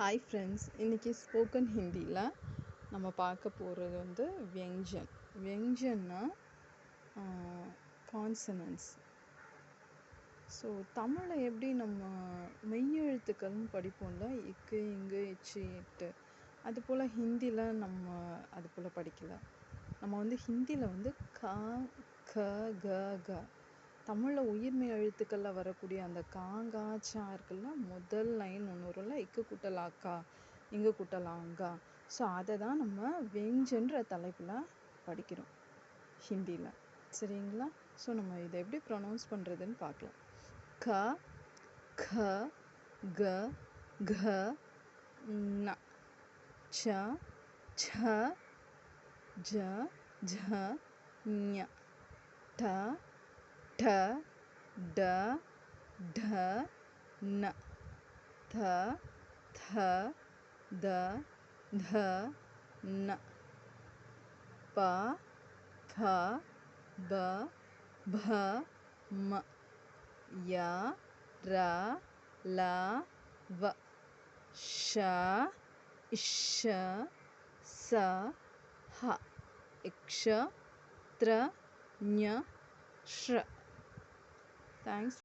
Hi friends, இன்றைக்கி spoken ஹிந்தியில் நம்ம பார்க்க போகிறது வந்து வியஞ்சன். வியஞ்சன்னா கான்சனன்ஸ். ஸோ தமிழில் எப்படி நம்ம மெய்யெழுத்துக்கள்னு படிப்போம்ல, இக்கு இங்கு இச்சு இட்டு, அதுபோல் ஹிந்தியில் நம்ம அது போல் படிக்கல. நம்ம வந்து ஹிந்தியில் வந்து கா க க க, தமிழில் உயிர்மெய் எழுத்துக்களில் வரக்கூடிய அந்த காங்கா சா இருக்குல்ல, முதல் லைன் ஒன்று வரும்ல, இக்கு கூட்டல் ஆக்கா இங்கு கூட்டல் ஆங்கா. ஸோ அதை தான் நம்ம வியஞ்சன்ற தலைப்பில் படிக்கிறோம் ஹிந்தியில். சரிங்களா? ஸோ நம்ம இதை எப்படி ப்ரொனவுன்ஸ் பண்ணுறதுன்னு பார்க்கலாம். க க க க ந ச ச ஜ ஜ ஞ ட ட ட ட ந த த த த ந ப ப ப ப ம ய ர ல வ ஷ ஷ ச ஹ இக்ஷ த்ர ஞ ஷ்ர. Thanks